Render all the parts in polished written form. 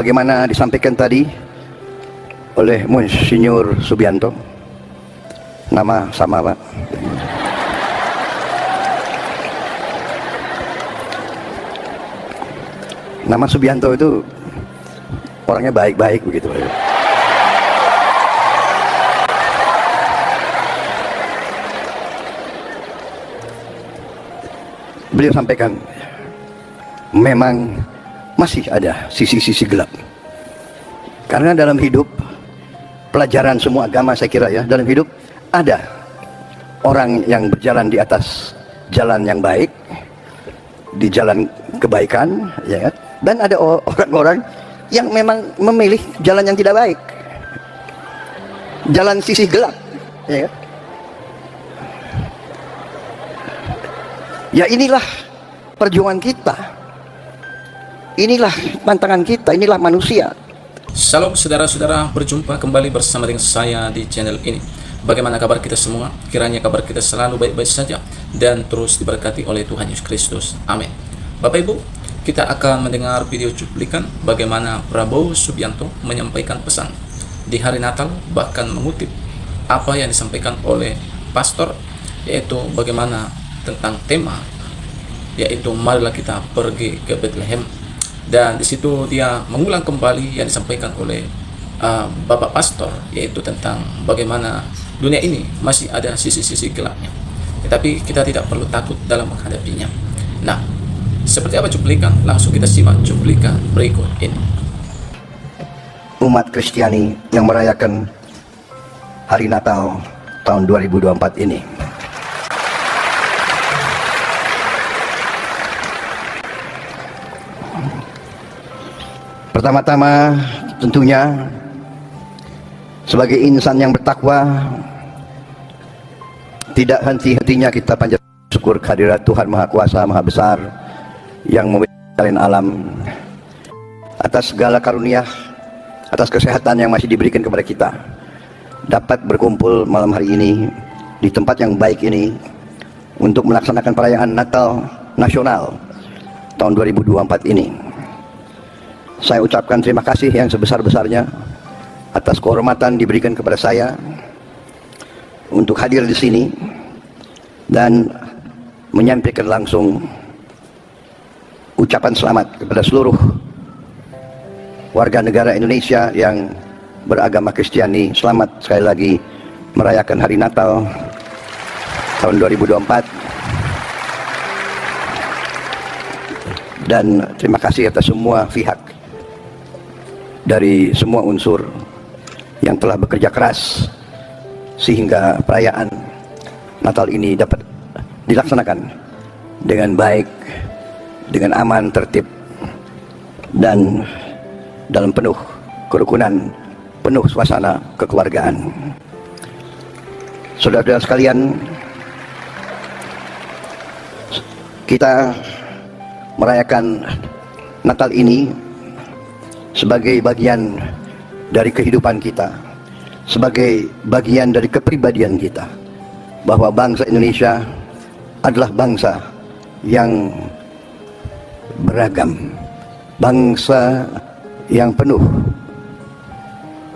Bagaimana disampaikan tadi oleh Monsinyur Subianto, nama sama Pak. Nama Subianto itu orangnya baik-baik begitu. Beliau sampaikan memang masih ada sisi-sisi gelap. Karena dalam hidup, pelajaran semua agama saya kira ya, dalam hidup ada orang yang berjalan di atas jalan yang baik, di jalan kebaikan, ya kan? Dan ada orang-orang yang memang memilih jalan yang tidak baik, jalan sisi gelap, ya kan? Ya inilah perjuangan kita, inilah tantangan kita, inilah manusia. Salam saudara-saudara, berjumpa kembali bersama dengan saya di channel ini. Bagaimana kabar kita semua? Kiranya kabar kita selalu baik-baik saja dan terus diberkati oleh Tuhan Yesus Kristus. Amin. Bapak Ibu, kita akan mendengar video cuplikan bagaimana Prabowo Subianto menyampaikan pesan di hari Natal, bahkan mengutip apa yang disampaikan oleh pastor, yaitu bagaimana tentang tema, yaitu marilah kita pergi ke Bethlehem. Dan di situ dia mengulang kembali yang disampaikan oleh Bapak Pastor, yaitu tentang bagaimana dunia ini masih ada sisi-sisi gelapnya, tetapi kita tidak perlu takut dalam menghadapinya. Nah, seperti apa cuplikan? Langsung kita simak cuplikan berikut ini. Umat Kristiani yang merayakan hari Natal tahun 2024 ini. Pertama-tama tentunya sebagai insan yang bertakwa, tidak henti-hentinya kita panjatkan syukur kehadirat Tuhan Maha Kuasa, Maha Besar yang memelihara alam, atas segala karunia, atas kesehatan yang masih diberikan kepada kita, dapat berkumpul malam hari ini di tempat yang baik ini untuk melaksanakan perayaan Natal Nasional tahun 2024 ini. Saya ucapkan terima kasih yang sebesar-besarnya atas kehormatan diberikan kepada saya untuk hadir di sini dan menyampaikan langsung ucapan selamat kepada seluruh warga negara Indonesia yang beragama Kristiani. Selamat sekali lagi merayakan hari Natal tahun 2024. Dan terima kasih atas semua pihak dari semua unsur yang telah bekerja keras sehingga perayaan Natal ini dapat dilaksanakan dengan baik, dengan aman, tertib, dan dalam penuh kerukunan, penuh suasana kekeluargaan. Saudara-saudara sekalian, kita merayakan Natal ini sebagai bagian dari kehidupan kita, sebagai bagian dari kepribadian kita, bahwa bangsa Indonesia adalah bangsa yang beragam, bangsa yang penuh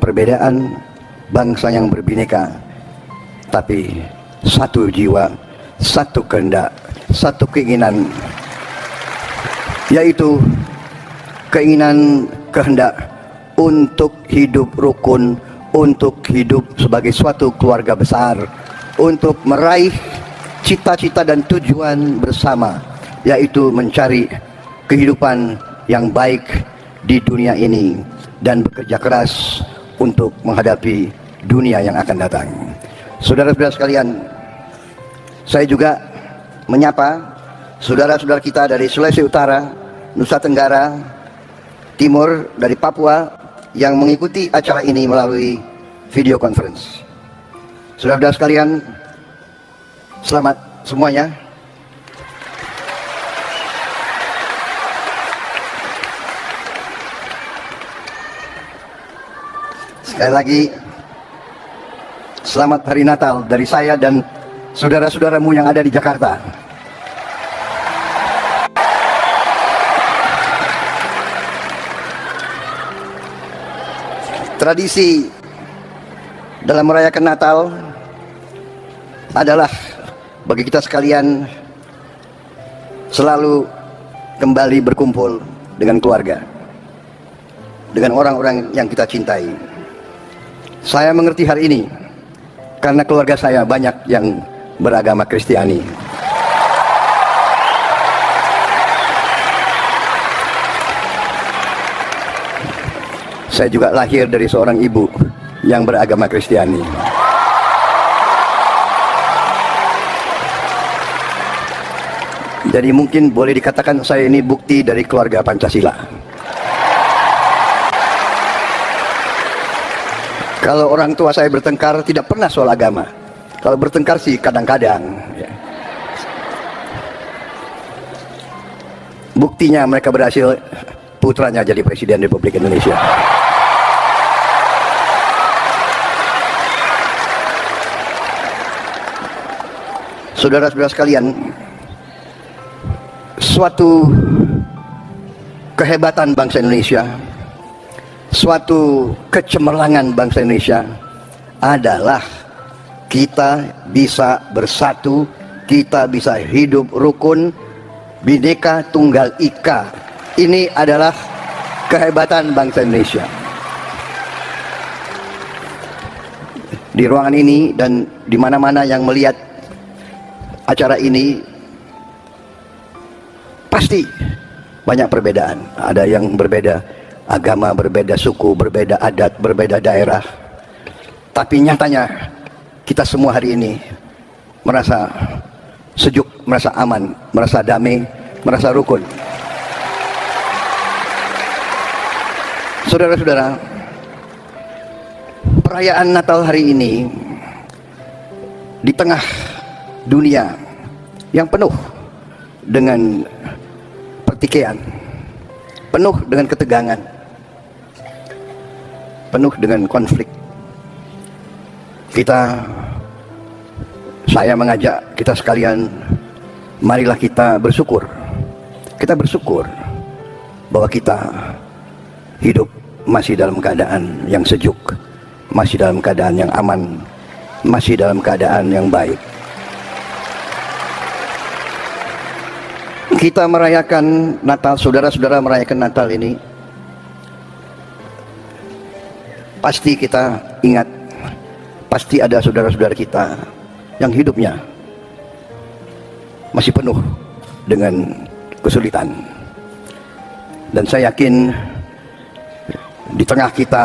perbedaan, bangsa yang berbineka, tapi satu jiwa, satu kehendak, satu keinginan, yaitu keinginan kehendak untuk hidup rukun, untuk hidup sebagai suatu keluarga besar, untuk meraih cita-cita dan tujuan bersama, yaitu mencari kehidupan yang baik di dunia ini dan bekerja keras untuk menghadapi dunia yang akan datang. Saudara-saudara sekalian, saya juga menyapa saudara-saudara kita dari Sulawesi Utara, Nusa Tenggara Timur, dari Papua yang mengikuti acara ini melalui video conference. Saudara-saudara sekalian, selamat semuanya. Sekali lagi, selamat hari Natal dari saya dan saudara-saudaramu yang ada di Jakarta. Tradisi dalam merayakan Natal adalah bagi kita sekalian selalu kembali berkumpul dengan keluarga, dengan orang-orang yang kita cintai. Saya mengerti hari ini karena keluarga saya banyak yang beragama Kristiani. Saya juga lahir dari seorang ibu yang beragama Kristiani. Jadi mungkin boleh dikatakan saya ini bukti dari keluarga Pancasila. Kalau orang tua saya bertengkar tidak pernah soal agama. Kalau bertengkar sih kadang-kadang. Ya. Buktinya mereka berhasil putranya jadi Presiden Republik Indonesia. Saudara-saudara sekalian, suatu kehebatan bangsa Indonesia, suatu kecemerlangan bangsa Indonesia adalah kita bisa bersatu, kita bisa hidup rukun, Bhinneka Tunggal Ika. Ini adalah kehebatan bangsa Indonesia. Di ruangan ini dan di mana-mana yang melihat acara ini pasti banyak perbedaan. Ada yang berbeda agama, berbeda suku, berbeda adat, berbeda daerah. Tapi nyatanya kita semua hari ini merasa sejuk, merasa aman, merasa damai, merasa rukun. Saudara-saudara, perayaan Natal hari ini di tengah dunia yang penuh dengan pertikaian, penuh dengan ketegangan, penuh dengan konflik. Saya mengajak kita sekalian, marilah kita bersyukur. Kita bersyukur bahwa kita hidup masih dalam keadaan yang sejuk, masih dalam keadaan yang aman, masih dalam keadaan yang baik. Kita merayakan Natal, saudara-saudara merayakan Natal ini, pasti kita ingat, pasti ada saudara-saudara kita yang hidupnya masih penuh dengan kesulitan. Dan saya yakin di tengah kita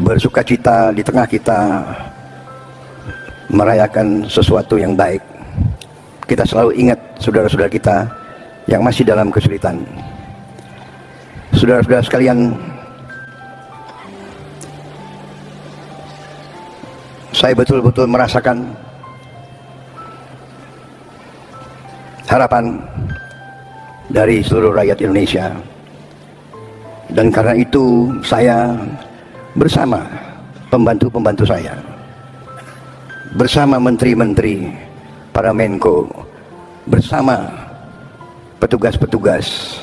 bersukacita, di tengah kita merayakan sesuatu yang baik, kita selalu ingat saudara-saudara kita yang masih dalam kesulitan. Saudara-saudara sekalian, saya betul-betul merasakan harapan dari seluruh rakyat Indonesia. Dan karena itu saya bersama pembantu-pembantu saya, bersama menteri-menteri, para Menko, bersama petugas-petugas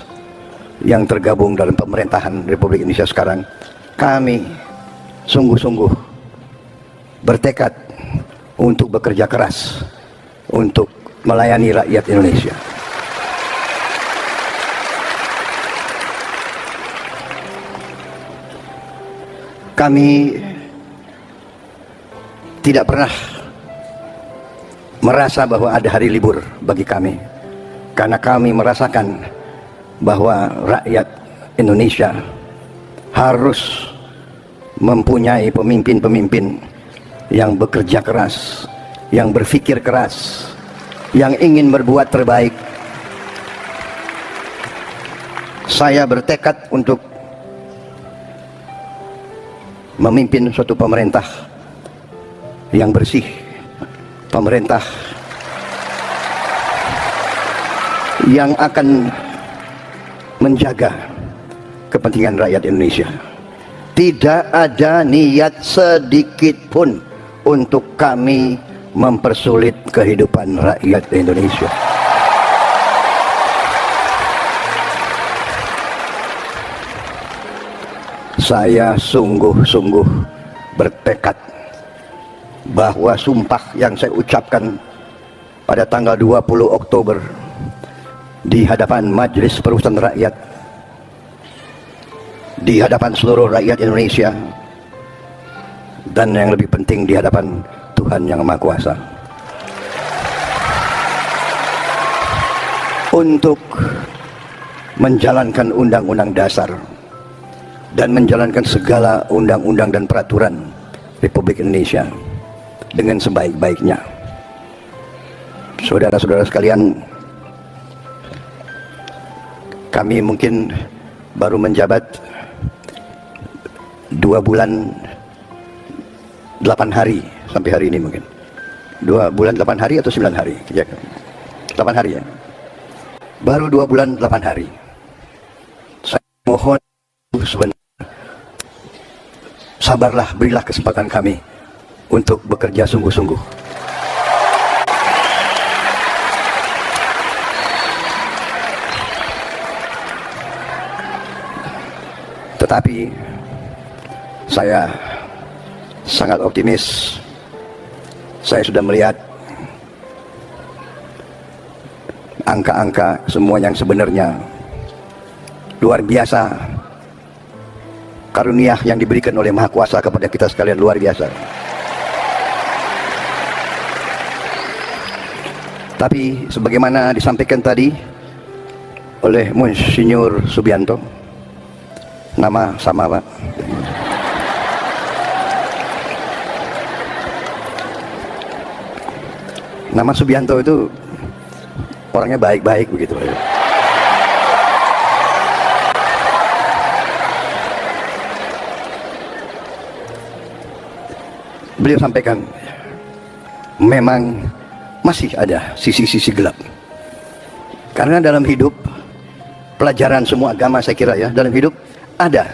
yang tergabung dalam pemerintahan Republik Indonesia sekarang, kami sungguh-sungguh bertekad untuk bekerja keras untuk melayani rakyat Indonesia. Kami tidak pernah merasa bahwa ada hari libur bagi kami, karena kami merasakan bahwa rakyat Indonesia harus mempunyai pemimpin-pemimpin yang bekerja keras, yang berpikir keras, yang ingin berbuat terbaik. Saya bertekad untuk memimpin suatu pemerintah yang bersih, pemerintah yang akan menjaga kepentingan rakyat Indonesia. Tidak ada niat sedikit pun untuk kami mempersulit kehidupan rakyat Indonesia. saya sungguh-sungguh bertekad bahwa sumpah yang saya ucapkan pada tanggal 20 Oktober di hadapan Majelis Permusyawaratan Rakyat, di hadapan seluruh rakyat Indonesia, dan yang lebih penting di hadapan Tuhan Yang Maha Kuasa, untuk menjalankan Undang-Undang Dasar dan menjalankan segala undang-undang dan peraturan Republik Indonesia dengan sebaik-baiknya. Saudara-saudara sekalian, kami mungkin baru menjabat 2 bulan 8 hari sampai hari ini, mungkin 2 bulan 8 hari atau 9 hari ya, 8 hari ya, baru 2 bulan 8 hari. Saya mohon sebenarnya sabarlah, berilah kesempatan kami untuk bekerja sungguh-sungguh. Tetapi saya sangat optimis. Saya sudah melihat angka-angka semua yang sebenarnya luar biasa. Karunia yang diberikan oleh Maha Kuasa kepada kita sekalian luar biasa. Tapi sebagaimana disampaikan tadi oleh Monsinyur Subianto, nama sama Pak, nama Subianto itu orangnya baik-baik begitu. Beliau sampaikan memang masih ada sisi-sisi gelap, karena dalam hidup, pelajaran semua agama saya kira ya, dalam hidup ada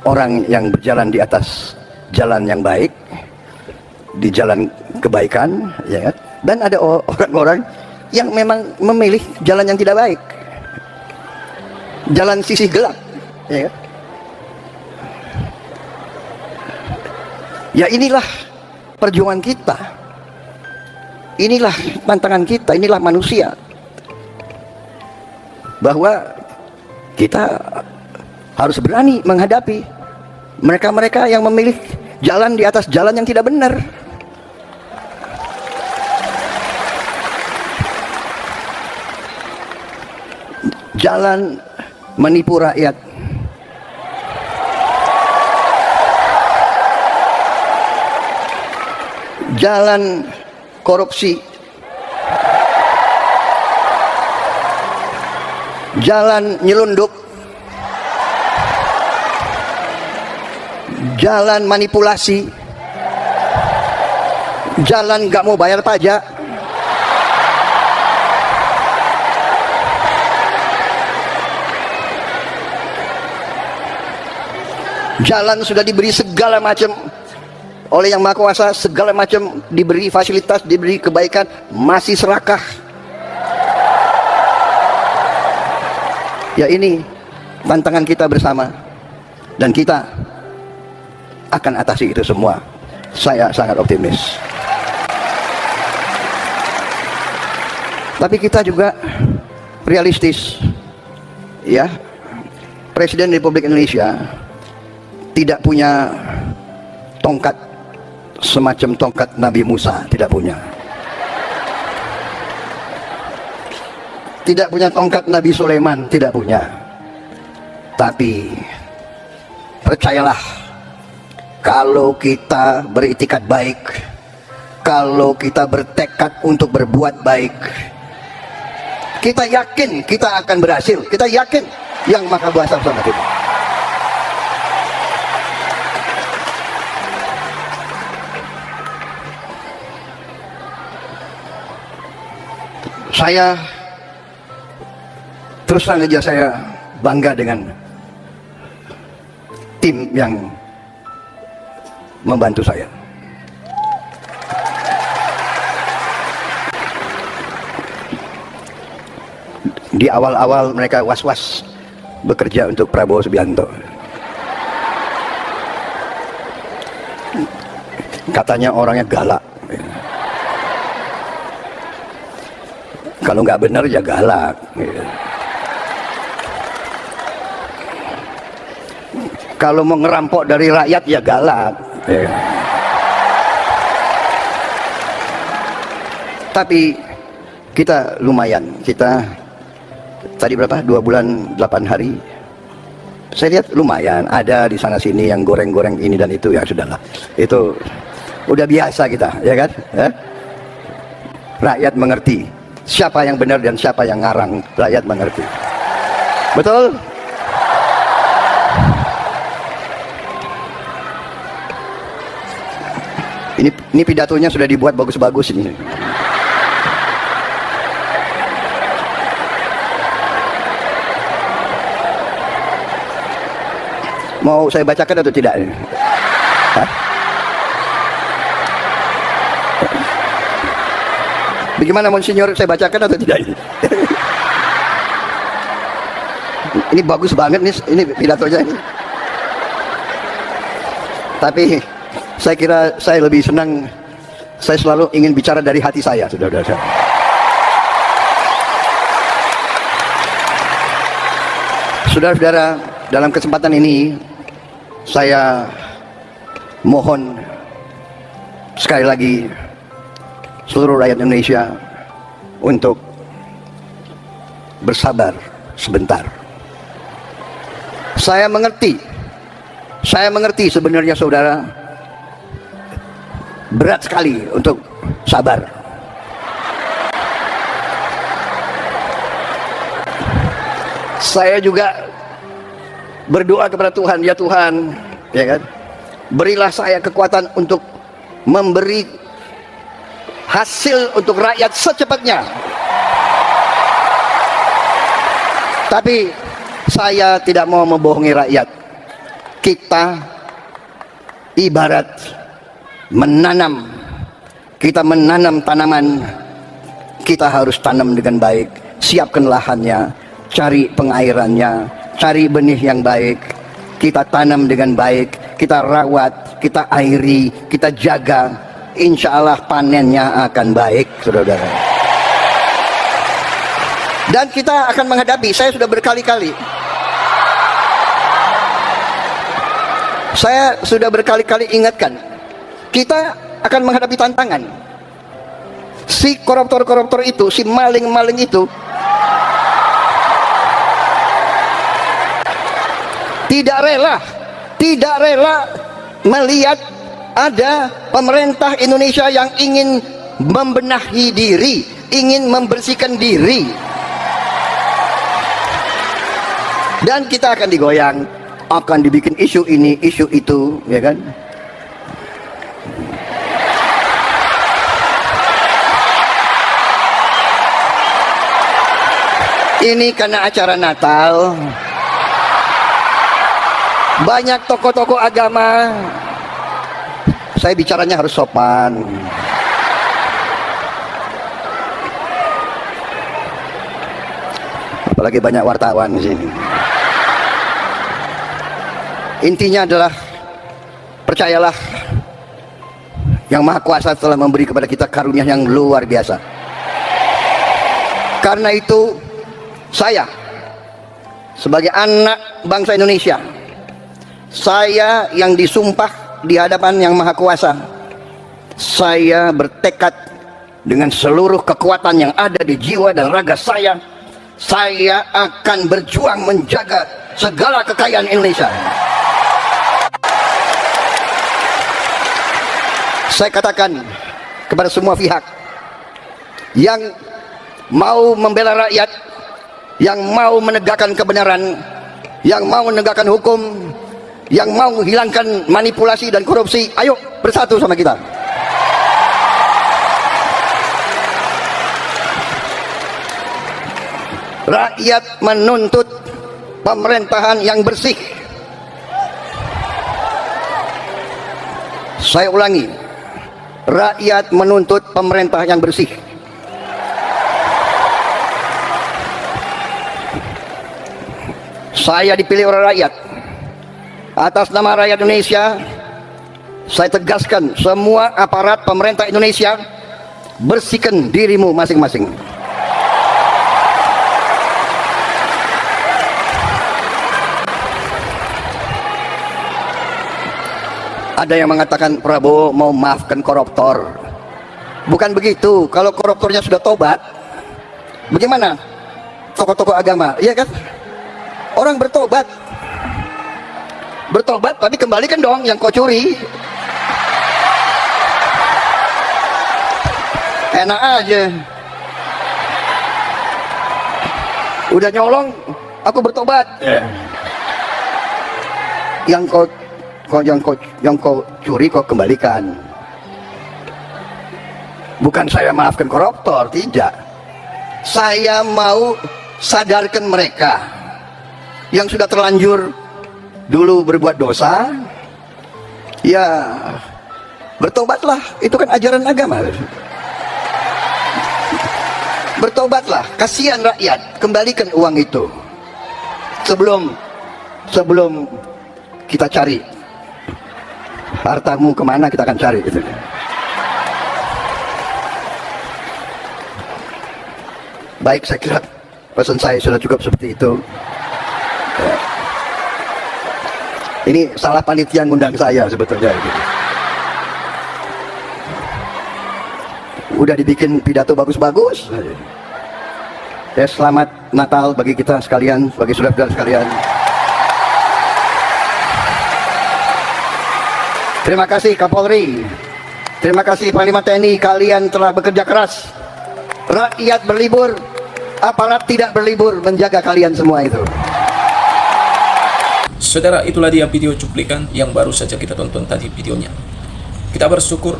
orang yang berjalan di atas jalan yang baik, di jalan kebaikan ya kan? Dan ada orang-orang yang memang memilih jalan yang tidak baik, jalan sisi gelap ya kan? Ya inilah perjuangan kita, inilah tantangan kita, inilah manusia, bahwa kita harus berani menghadapi mereka-mereka yang memilih jalan di atas jalan yang tidak benar. Jalan menipu rakyat, jalan korupsi, jalan nyelundup, jalan manipulasi, jalan gak mau bayar pajak, jalan sudah diberi segala macam oleh Yang Maha Kuasa, segala macam diberi fasilitas, diberi kebaikan, masih serakah. Ya ini tantangan kita bersama, dan kita akan atasi itu semua. Saya sangat optimis. Tapi kita juga realistis ya. Presiden Republik Indonesia tidak punya tongkat semacam tongkat Nabi Musa, tidak punya. Tidak punya tongkat Nabi Sulaiman, tidak punya. Tapi percayalah, kalau kita beriktikad baik, kalau kita bertekad untuk berbuat baik, kita yakin kita akan berhasil. Kita yakin Yang Maha Kuasa bersama kita. Saya terus terang saja, saya bangga dengan tim yang membantu saya. Di awal-awal mereka was-was bekerja untuk Prabowo Subianto. Katanya orangnya galak. Kalau nggak benar ya galak. Kalau mau ngerampok dari rakyat ya galak. Tapi kita lumayan. Kita tadi berapa? 2 bulan 8 hari. Saya lihat lumayan. Ada di sana sini yang goreng-goreng ini dan itu, ya sudahlah. Itu udah biasa kita, ya kan? Rakyat mengerti siapa yang benar dan siapa yang ngarang. Rakyat mengerti. Betul? Ini pidatonya sudah dibuat bagus-bagus ini. Mau saya bacakan atau tidak? Hah? Bagaimana Monsinyur, saya bacakan atau tidak? Ini bagus banget nih, ini pidatonya ini. Tapi saya kira saya lebih senang, saya selalu ingin bicara dari hati saya, saudara-saudara. Saudara-saudara, dalam kesempatan ini saya mohon sekali lagi seluruh rakyat Indonesia untuk bersabar sebentar. Saya mengerti sebenarnya saudara, berat sekali untuk sabar. Saya juga berdoa kepada Tuhan, ya Tuhan, ya kan, berilah saya kekuatan untuk memberi hasil untuk rakyat secepatnya. Tapi saya tidak mau membohongi rakyat. Kita ibarat menanam, kita menanam tanaman, kita harus tanam dengan baik, siapkan lahannya, cari pengairannya, cari benih yang baik, kita tanam dengan baik, kita rawat, kita airi, kita jaga, insya Allah panennya akan baik, saudara-saudara. Dan kita akan menghadapi, saya sudah berkali-kali ingatkan, kita akan menghadapi tantangan. Si koruptor-koruptor itu, si maling-maling itu tidak rela melihat ada pemerintah Indonesia yang ingin membenahi diri, ingin membersihkan diri. Dan kita akan digoyang, akan dibikin isu ini, isu itu, ya kan? Ini karena acara Natal, banyak tokoh-tokoh agama. Saya bicaranya harus sopan. Apalagi banyak wartawan di sini. Intinya adalah, percayalah, Yang Maha Kuasa telah memberi kepada kita karunia yang luar biasa. Karena itu, saya sebagai anak bangsa Indonesia, saya yang disumpah di hadapan Yang Maha Kuasa, saya bertekad dengan seluruh kekuatan yang ada di jiwa dan raga saya akan berjuang menjaga segala kekayaan Indonesia. Saya katakan kepada semua pihak yang mau membela rakyat, yang mau menegakkan kebenaran, yang mau menegakkan hukum, yang mau menghilangkan manipulasi dan korupsi, ayo bersatu sama kita. Rakyat menuntut pemerintahan yang bersih. Saya ulangi, rakyat menuntut pemerintah yang bersih. Saya dipilih oleh rakyat. Atas nama rakyat Indonesia, saya tegaskan, semua aparat pemerintah Indonesia, bersihkan dirimu masing-masing. Ada yang mengatakan Prabowo mau maafkan koruptor. Bukan begitu. Kalau koruptornya sudah tobat, bagaimana tokoh-tokoh agama? Iya kan? Orang bertobat, tapi kembalikan dong yang kau curi. Enak aja. Udah nyolong, aku bertobat. Yang kau curi kau kembalikan. Bukan saya maafkan koruptor, tidak. Saya mau sadarkan mereka yang sudah terlanjur dulu berbuat dosa, ya bertobatlah. Itu kan ajaran agama. Bertobatlah, kasihan rakyat, kembalikan uang itu sebelum kita cari hartamu kemana, kita akan cari gitu. Baik, saya kira pesan saya sudah cukup seperti itu. Ya. Ini salah panitia ngundang saya sebetulnya. Udah dibikin pidato bagus-bagus. Ya, selamat Natal bagi kita sekalian, bagi saudara-saudara sekalian. Terima kasih Kapolri, terima kasih Panglima TNI, kalian telah bekerja keras. Rakyat berlibur, aparat tidak berlibur menjaga kalian semua itu. Saudara, itulah dia video cuplikan yang baru saja kita tonton tadi videonya. Kita bersyukur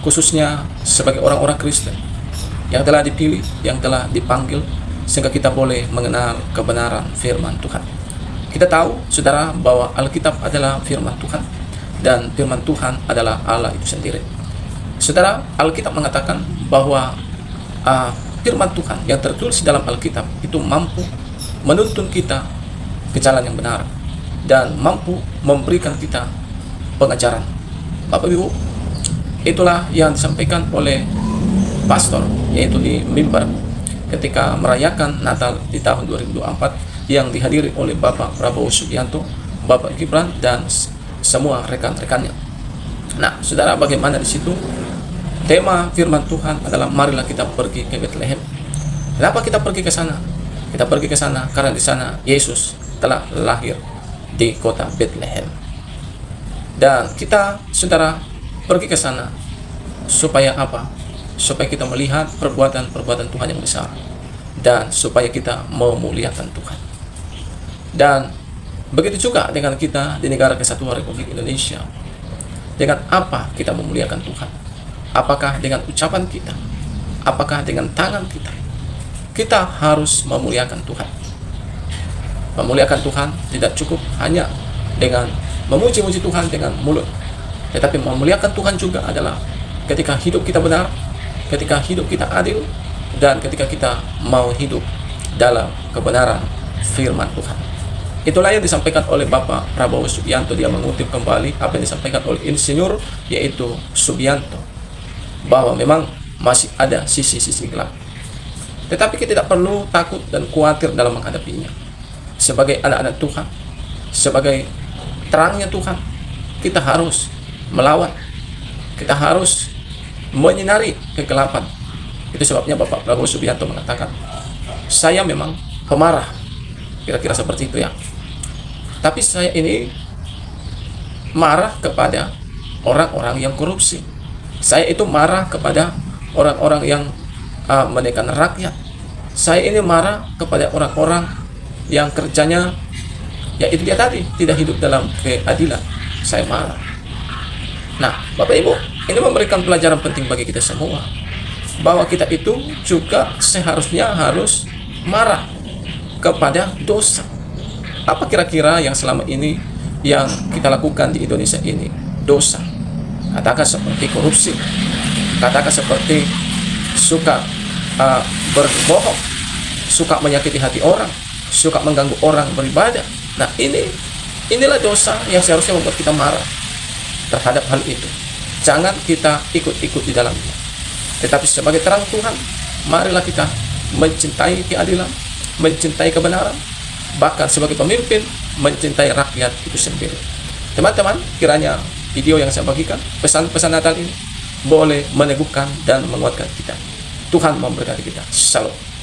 khususnya sebagai orang-orang Kristen yang telah dipilih, yang telah dipanggil, sehingga kita boleh mengenal kebenaran firman Tuhan. Kita tahu, saudara, bahwa Alkitab adalah firman Tuhan, dan firman Tuhan adalah Allah itu sendiri. Saudara, Alkitab mengatakan bahwa firman Tuhan yang tertulis dalam Alkitab itu mampu menuntun kita ke jalan yang benar dan mampu memberikan kita pengajaran. Bapak Ibu, itulah yang disampaikan oleh pastor, yaitu di mimbar ketika merayakan Natal di tahun 2024 yang dihadiri oleh Bapak Prabowo Subianto, Bapak Gibran, dan semua rekan-rekannya. Nah, saudara, bagaimana di situ? Tema firman Tuhan adalah marilah kita pergi ke Bethlehem. Kenapa kita pergi ke sana? Kita pergi ke sana karena di sana Yesus telah lahir di kota Bethlehem. Dan kita, saudara, pergi ke sana supaya apa? Supaya kita melihat perbuatan-perbuatan Tuhan yang besar, dan supaya kita memuliakan Tuhan. Dan begitu juga dengan kita di negara Kesatuan Republik Indonesia. Dengan apa kita memuliakan Tuhan? Apakah dengan ucapan kita? Apakah dengan tangan kita? Kita harus memuliakan Tuhan. Memuliakan Tuhan tidak cukup hanya dengan memuji-muji Tuhan dengan mulut, tetapi memuliakan Tuhan juga adalah ketika hidup kita benar, ketika hidup kita adil, dan ketika kita mau hidup dalam kebenaran firman Tuhan. Itulah yang disampaikan oleh Bapak Prabowo Subianto. Dia mengutip kembali apa yang disampaikan oleh insinyur, yaitu Subianto, bahwa memang masih ada sisi-sisi gelap. Tetapi kita tidak perlu takut dan khawatir dalam menghadapinya. Sebagai anak-anak Tuhan, sebagai terangnya Tuhan, kita harus melawan. Kita harus menyinari kegelapan. Itu sebabnya Bapak Prabowo Subianto mengatakan, saya memang pemarah, kira-kira seperti itu ya. Tapi saya ini marah kepada orang-orang yang korupsi. Saya itu marah kepada orang-orang yang menekan rakyat. Saya ini marah kepada orang-orang yang kerjanya, ya itu dia tadi, tidak hidup dalam keadilan. Saya marah. Nah, Bapak Ibu, ini memberikan pelajaran penting bagi kita semua, bahwa kita itu juga seharusnya harus marah kepada dosa. Apa kira-kira yang selama ini yang kita lakukan di Indonesia ini? Dosa. Katakan seperti korupsi, katakan seperti suka berbohong, suka menyakiti hati orang, suka mengganggu orang beribadah. Nah, inilah dosa yang seharusnya membuat kita marah. terhadap hal itu. Jangan kita ikut-ikut di dalamnya. Tetapi sebagai terang Tuhan, marilah kita mencintai keadilan, mencintai kebenaran, bahkan sebagai pemimpin mencintai rakyat itu sendiri. Teman-teman, kiranya video yang saya bagikan, pesan-pesan Natal ini boleh meneguhkan dan menguatkan kita. Tuhan memberkati kita. Shalom.